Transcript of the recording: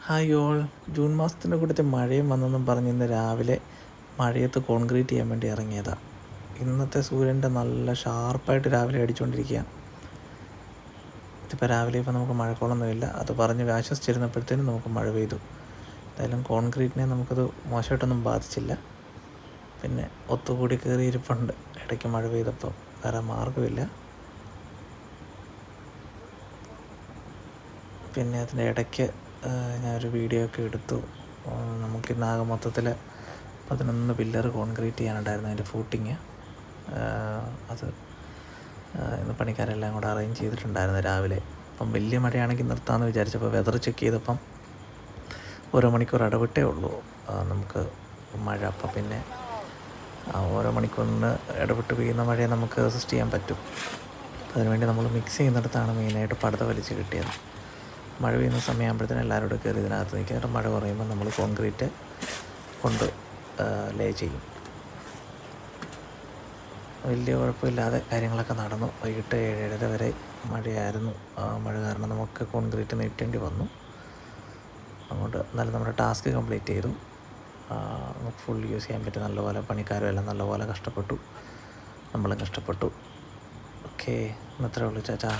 Hi all. June മാസത്തിൻ്റെ കൂട്ടത്തിൽ മഴയും വന്നെന്നും പറഞ്ഞ് ഇന്ന് രാവിലെ മഴയത്ത് കോൺക്രീറ്റ് ചെയ്യാൻ വേണ്ടി ഇറങ്ങിയതാണ്. ഇന്നത്തെ സൂര്യൻ്റെ നല്ല ഷാർപ്പായിട്ട് രാവിലെ അടിച്ചുകൊണ്ടിരിക്കുക. ഇതിപ്പോൾ രാവിലെ നമുക്ക് മഴക്കോളൊന്നുമില്ല. അത് പറഞ്ഞ് ആശ്വസിച്ചിരുന്നപ്പോഴത്തേനും നമുക്ക് മഴ പെയ്തു. എന്തായാലും കോൺക്രീറ്റിനെ നമുക്കത് മോശമായിട്ടൊന്നും ബാധിച്ചില്ല. പിന്നെ ഒത്തുകൂടി കയറിയിരിപ്പുണ്ട്. ഇടയ്ക്ക് മഴ പെയ്തപ്പോൾ വേറെ മാർഗ്ഗമില്ല. പിന്നെ അതിൻ്റെ ഇടയ്ക്ക് ഞാനൊരു വീഡിയോ ഒക്കെ എടുത്തു. നമുക്കിന്നാകെ മൊത്തത്തിൽ 11 പില്ലർ കോൺക്രീറ്റ് ചെയ്യാനുണ്ടായിരുന്നു. അതിൻ്റെ ഫൂട്ടിങ് അത് ഇന്ന് പണിക്കാരെല്ലാം കൂടെ അറേഞ്ച് ചെയ്തിട്ടുണ്ടായിരുന്നു രാവിലെ. അപ്പം വലിയ മഴയാണെങ്കിൽ നിർത്താമെന്ന് വിചാരിച്ചപ്പോൾ വെതർ ചെക്ക് ചെയ്തപ്പം ഓരോ മണിക്കൂർ ഇടവിട്ടേ ഉള്ളൂ നമുക്ക് മഴ. അപ്പം പിന്നെ ഓരോ മണിക്കൂറിന് ഇടവിട്ട് പെയ്യുന്ന മഴയെ നമുക്ക് അസിസ്റ്റ് ചെയ്യാൻ പറ്റും. അതിനുവേണ്ടി നമ്മൾ മിക്സ് ചെയ്യുന്നിടത്താണ് മെയിനായിട്ട് പടുത വലിച്ച് കിട്ടിയത്. മഴ പെയ്യുന്ന സമയമാകുമ്പോഴത്തേനും എല്ലാവരും കൂടെ കയറി ഇതിനകത്ത് നിൽക്കുന്നിട്ട് മഴ കുറയുമ്പോൾ നമ്മൾ കോൺക്രീറ്റ് കൊണ്ട് ലേ ചെയ്യും. വലിയ കുഴപ്പമില്ലാതെ കാര്യങ്ങളൊക്കെ നടന്നു. വൈകിട്ട് 7-7:30 വരെ മഴയായിരുന്നു. മഴ കാരണം നമുക്ക് കോൺക്രീറ്റ് നീട്ടേണ്ടി വന്നു. അതുകൊണ്ട് എന്നാലും നമ്മുടെ ടാസ്ക് കംപ്ലീറ്റ് ചെയ്തു. നമുക്ക് ഫുൾ യൂസ് ചെയ്യാൻ പറ്റും. നല്ലപോലെ പണിക്കാരും എല്ലാം നല്ലപോലെ കഷ്ടപ്പെട്ടു, നമ്മളും കഷ്ടപ്പെട്ടു. ഓക്കെ, ഇന്നത്രേ ഉള്ളൂ. ചാച്ചാ.